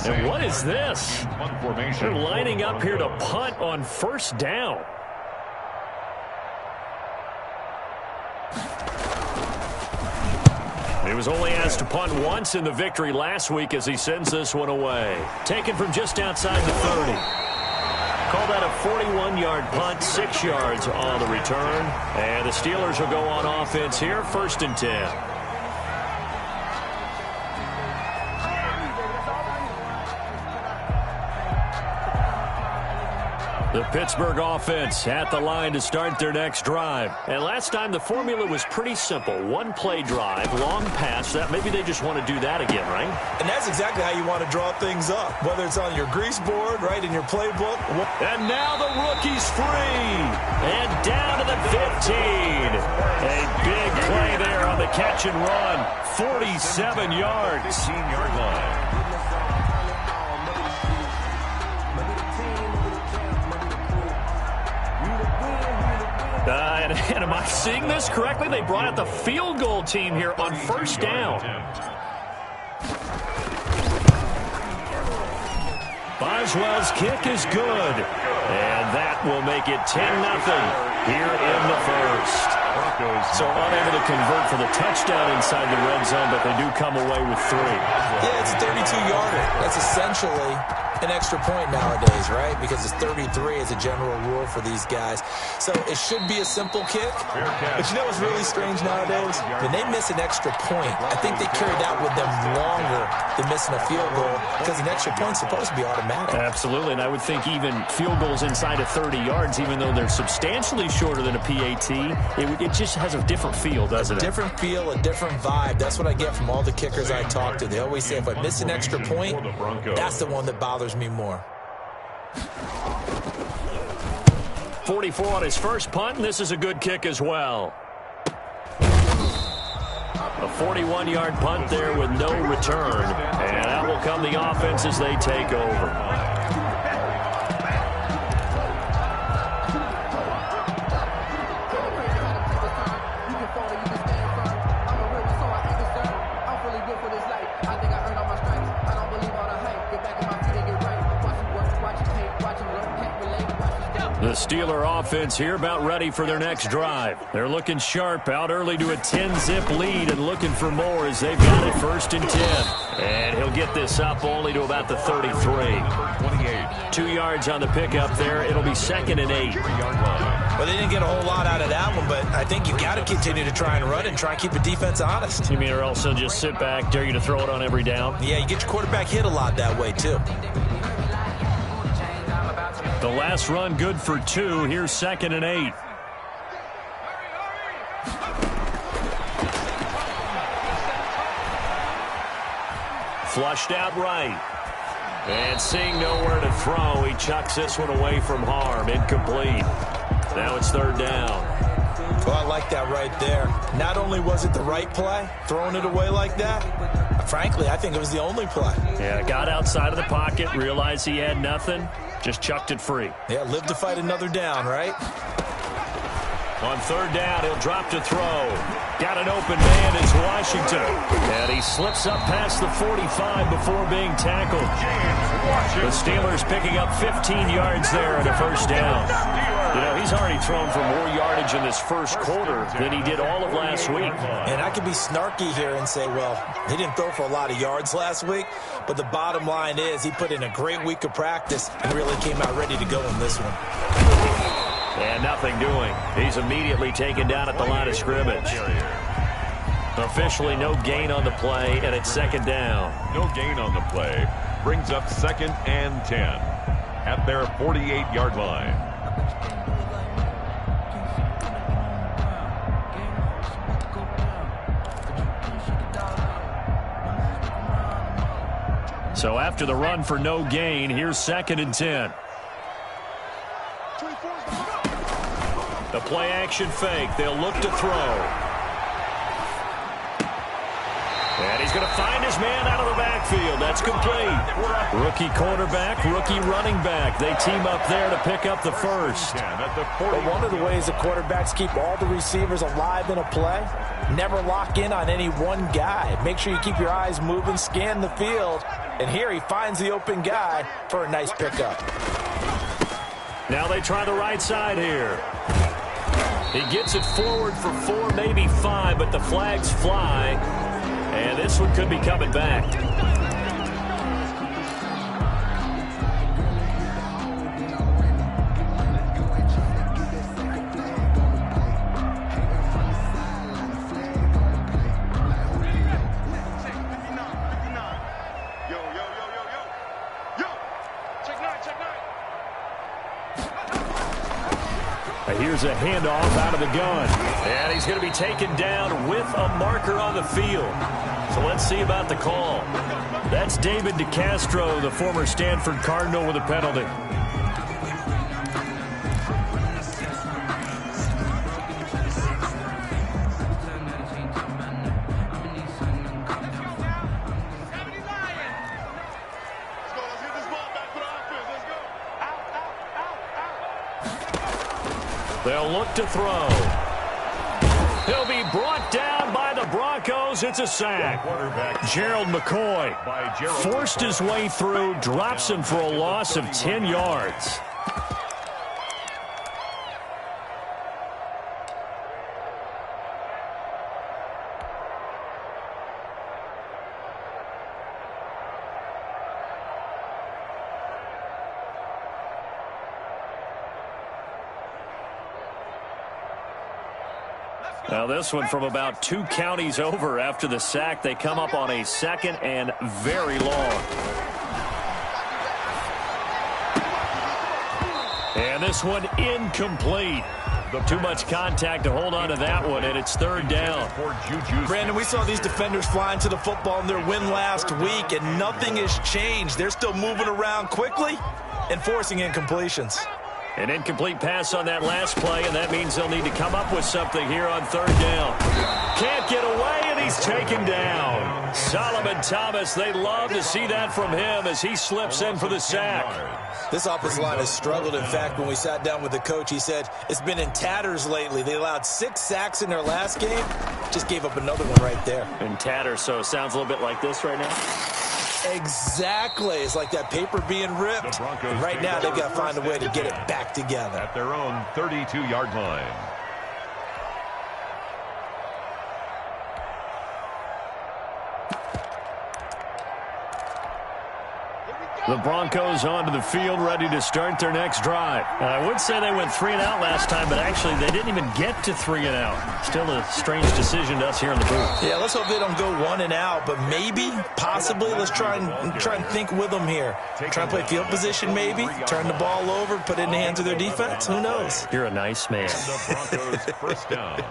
And what is this? They're lining up here to punt on first down. He was only asked to punt once in the victory last week as he sends this one away. Taken from just outside the 30. Call that a 41-yard punt, 6 yards on the return. And the Steelers will go on offense here, 1st and 10. The Pittsburgh offense at the line to start their next drive. And last time the formula was pretty simple. One-play drive, long pass. That maybe they just want to do that again, right? And that's exactly how you want to draw things up, whether it's on your grease board, right, in your playbook. And now the rookie's free. And down to the 15. A big play there on the catch and run. 47 yards. 15-yard line. And am I seeing this correctly? They brought out the field goal team here on first down. Boswell's kick is good. And that will make it 10-0 here in the first. So unable to convert for the touchdown inside the red zone, but they do come away with 3. Yeah, it's a 32-yarder. That's essentially an extra point nowadays, right? Because it's 33 as a general rule for these guys. So it should be a simple kick. But you know what's really strange nowadays? When they miss an extra point, I think they carry that with them longer than missing a field goal because an extra point's supposed to be automatic. Absolutely, and I would think even field goals inside of 30 yards, even though they're substantially shorter than a PAT, it just has a different feel, doesn't it? A different feel, a different vibe. That's what I get from all the kickers I talk to. They always say if I miss an extra point, that's the one that bothers me more. 44 on his first punt, and this is a good kick as well. A 41-yard punt there with no return, and that will come the offense as they take over. The Steeler offense here about ready for their next drive. They're looking sharp, out early to a 10-zip lead and looking for more as they've got it 1st and 10. And he'll get this up only to about the 33. 2 yards on the pickup there. It'll be 2nd and 8. Well, they didn't get a whole lot out of that one, but I think you got to continue to try and run and try and keep the defense honest. You mean or else they'll just sit back, dare you to throw it on every down? Yeah, you get your quarterback hit a lot that way, too. The last run good for 2. Here's 2nd and 8. Flushed out right. And seeing nowhere to throw, he chucks this one away from harm. Incomplete. Now it's 3rd down. Well, I like that right there. Not only was it the right play, throwing it away like that, frankly, I think it was the only play. Yeah, got outside of the pocket, realized he had nothing, just chucked it free. Yeah, live to fight another down, right? On 3rd down, he'll drop to throw. Got an open man is Washington. And he slips up past the 45 before being tackled. The Steelers picking up 15 yards there in a 1st down. You know, he's already thrown for more yardage in this first quarter than he did all of last week. And I could be snarky here and say, well, he didn't throw for a lot of yards last week, but the bottom line is he put in a great week of practice and really came out ready to go in this one. And nothing doing. He's immediately taken down at the line of scrimmage. Officially no gain on the play, and it's 2nd down. No gain on the play. Brings up 2nd and 10 at their 48-yard line. So after the run for no gain, here's 2nd and 10. The play action fake. They'll look to throw. And he's going to find his man out of the backfield. That's complete. Rookie quarterback, rookie running back. They team up there to pick up the first. But one of the ways the quarterbacks keep all the receivers alive in a play, never lock in on any one guy. Make sure you keep your eyes moving, scan the field. And here he finds the open guy for a nice pickup. Now they try the right side here. He gets it forward for 4, maybe 5, but the flags fly. And this one could be coming back. Here's a handoff out of the gun. And he's going to be taken down with a marker on the field. So let's see about the call. That's David DeCastro, the former Stanford Cardinal, with a penalty. They'll look to throw. He'll be brought down by the Broncos. It's a sack. Gerald McCoy forced his way through, drops him for a loss of 10 yards. Now this one from about 2 counties over after the sack. They come up on a 2nd and very long. And this one incomplete. Too much contact to hold on to that one, and it's 3rd down. Brandon, we saw these defenders flying to the football in their win last week, and nothing has changed. They're still moving around quickly and forcing incompletions. An incomplete pass on that last play, and that means they'll need to come up with something here on 3rd down. Can't get away, and he's taken down. Solomon Thomas, they love to see that from him as he slips in for the sack. This offensive line has struggled. In fact, when we sat down with the coach, he said it's been in tatters lately. They allowed 6 sacks in their last game. Just gave up another one right there. In tatters, so it sounds a little bit like this right now. Exactly. It's like that paper being ripped. And right now, they've got to find a way to get it back together. At their own 32-yard line. The Broncos onto the field, ready to start their next drive. I would say they went 3 and out last time, but actually they didn't even get to 3 and out. Still a strange decision to us here in the booth. Yeah, let's hope they don't go 1 and out, but maybe, possibly, let's try and think with them here. Try and play field position, maybe. Turn the ball over, put it in the hands of their defense. Who knows? You're a nice man. The Broncos first down.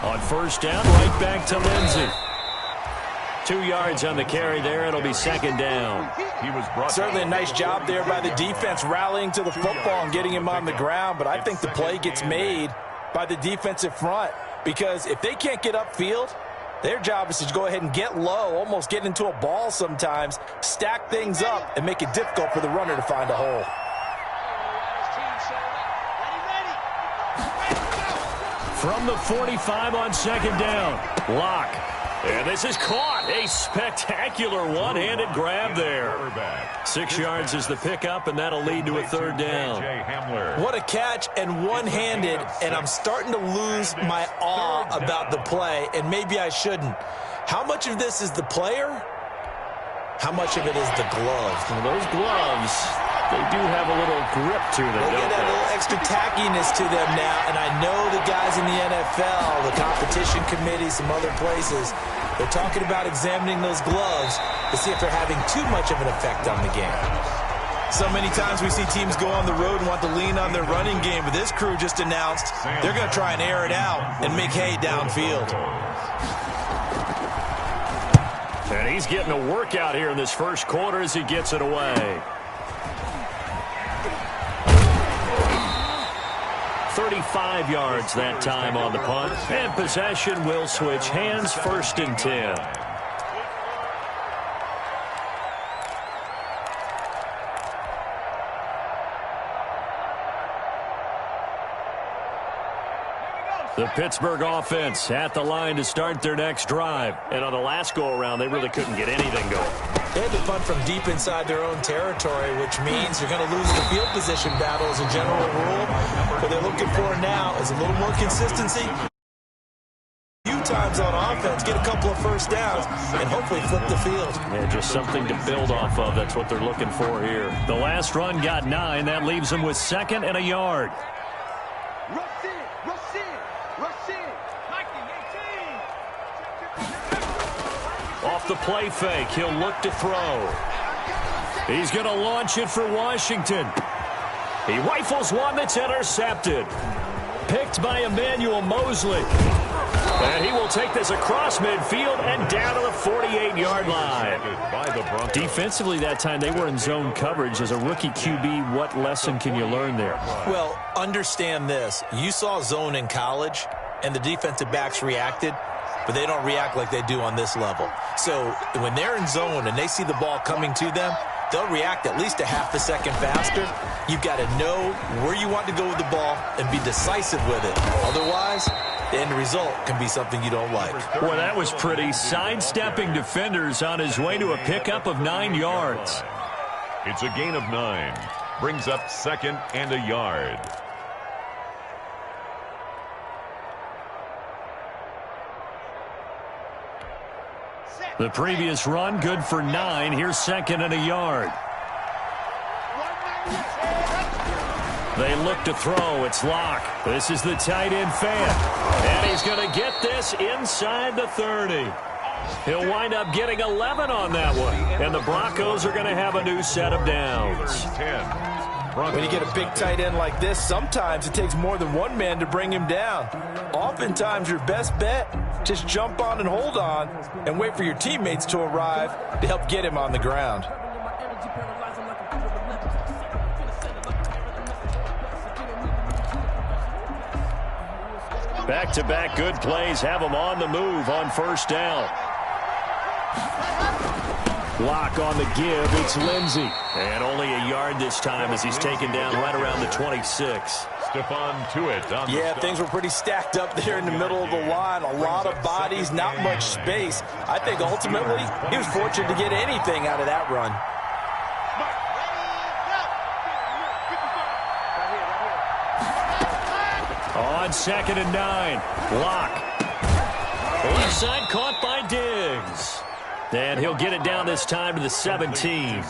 On first down, right back to Lindsey. 2 yards on the carry there. It'll be 2nd down. Certainly a nice job there by the defense rallying to the football and getting him on the ground, but I think the play gets made by the defensive front because if they can't get upfield, their job is to go ahead and get low, almost get into a ball sometimes, stack things up, and make it difficult for the runner to find a hole. From the 45 on 2nd down. Lock. And this is caught. A spectacular one-handed grab there. 6 yards is the pickup, and that'll lead to a 3rd down. What a catch and one-handed, and I'm starting to lose my awe about the play, and maybe I shouldn't. How much of this is the player? How much of it is the glove? Well, those gloves, they do have a little grip to them, they get that little extra tackiness to them now, and I know the guys in the NFL, the competition committee, some other places, They're talking about examining those gloves to see if they're having too much of an effect on the game. So many times we see teams go on the road and want to lean on their running game, but this crew just announced they're going to try and air it out and make hay downfield. And he's getting a workout here in this first quarter as he gets it away. 35 yards that time on the punt. And possession will switch hands, 1st and 10. The Pittsburgh offense at the line to start their next drive. And on the last go-around, they really couldn't get anything going. They had to punt from deep inside their own territory, which means you're going to lose the field position battle as a general rule. What they're looking for now is a little more consistency. A few times on offense, get a couple of first downs, and hopefully flip the field. Yeah, just something to build off of. That's what they're looking for here. The last run got 9. That leaves them with 2nd and a yard. Off the play fake, he'll look to throw. He's going to launch it for Washington. He rifles one that's intercepted. Picked by Emmanuel Mosley. And he will take this across midfield and down to the 48-yard line. Defensively that time, they were in zone coverage. As a rookie QB, what lesson can you learn there? Well, understand this. You saw zone in college, and the defensive backs reacted, but they don't react like they do on this level. So when they're in zone and they see the ball coming to them, they'll react at least a half a second faster. You've got to know where you want to go with the ball and be decisive with it. Otherwise, the end result can be something you don't like. Boy, that was pretty. Sidestepping defenders on his way to a pickup of 9 yards. It's a gain of 9. Brings up 2nd and a yard. The previous run, good for 9. Here's 2nd and a yard. They look to throw. It's Locke. This is the tight end fan. And he's going to get this inside the 30. He'll wind up getting 11 on that one. And the Broncos are going to have a new set of downs. When you get a big tight end like this, sometimes it takes more than one man to bring him down. Oftentimes, your best bet, just jump on and hold on and wait for your teammates to arrive to help get him on the ground. Back-to-back good plays have him on the move on 1st down. Block on the give. It's Lindsey. And only a yard this time as he's taken down right around the 26. Stephon Tuitt. Yeah, things were pretty stacked up there in the middle of the line. A lot of bodies, not much space. I think ultimately he was fortunate to get anything out of that run. On 2nd and 9. Lock. Left side caught by Diggs. And he'll get it down this time to the 17.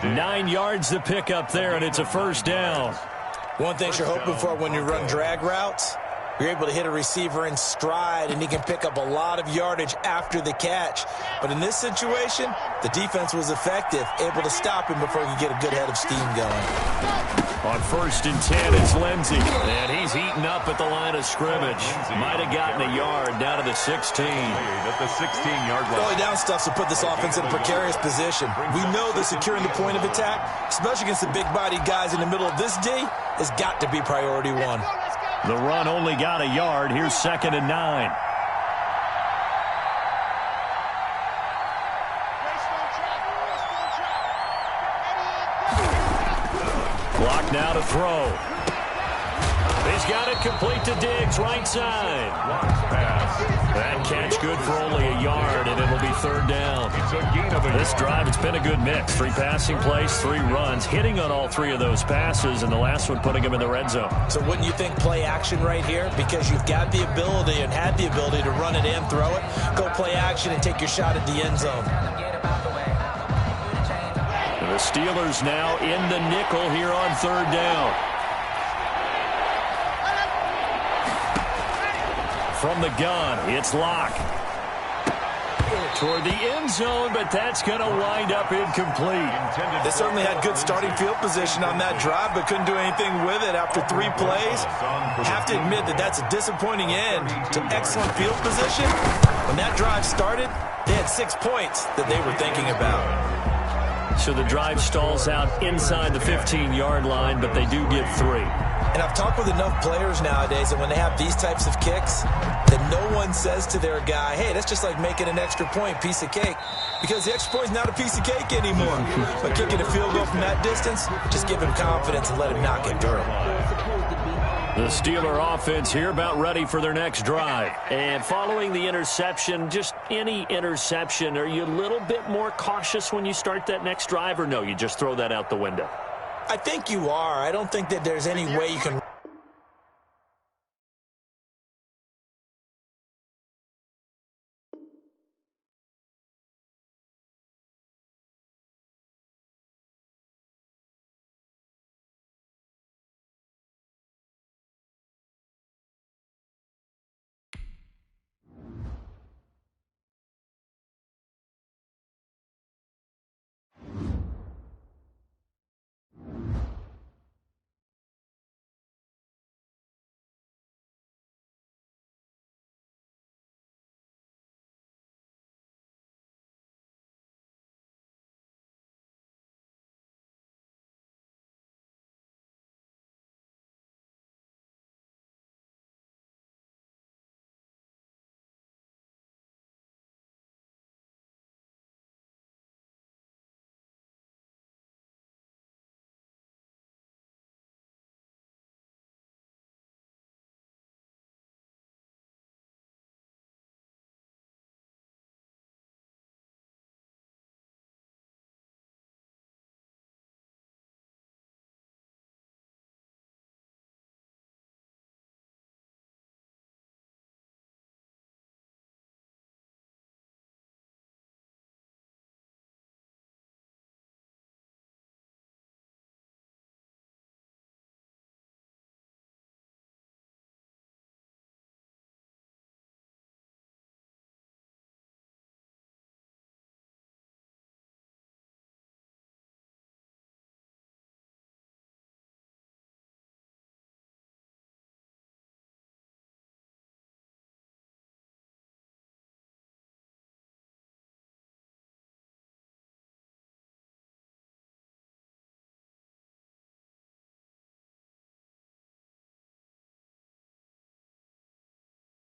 9 yards to pick up there, and it's a 1st down. One thing you're hoping for when you run drag routes, you're able to hit a receiver in stride, and he can pick up a lot of yardage after the catch. But in this situation, the defense was effective, able to stop him before he could get a good head of steam going. On 1st and 10, it's Lindsey. And he's heating up at the line of scrimmage. Might have gotten a yard down to the 16. At the 16-yard line. Early down stuff to put this offense in a precarious position. We know that securing the point of attack, especially against the big-bodied guys in the middle of this D, has got to be priority one. The run only got a yard. Here's 2nd and 9. Clock now to throw. He's got it complete to Diggs, right side. That catch good for only a yard, and it'll be 3rd down. This drive, it's been a good mix. 3 passing plays, 3 runs, hitting on all 3 of those passes, and the last one putting him in the red zone. So wouldn't you think play action right here? Because you've got the ability and had the ability to run it and throw it. Go play action and take your shot at the end zone. The Steelers now in the nickel here on 3rd down. From the gun, it's Locke. Toward the end zone, but that's going to wind up incomplete. They certainly had good starting field position on that drive, but couldn't do anything with it after 3 plays. Have to admit that that's a disappointing end to excellent field position. When that drive started, they had 6 points that they were thinking about. So the drive stalls out inside the 15-yard line, but they do get 3. And I've talked with enough players nowadays that when they have these types of kicks, that no one says to their guy, hey, that's just like making an extra point, piece of cake. Because the extra point is not a piece of cake anymore. But kicking a field goal from that distance, just give him confidence and let him knock it through. The Steeler offense here about ready for their next drive. And following the interception, just any interception, are you a little bit more cautious when you start that next drive, or no, you just throw that out the window? I think you are. I don't think that there's any way you can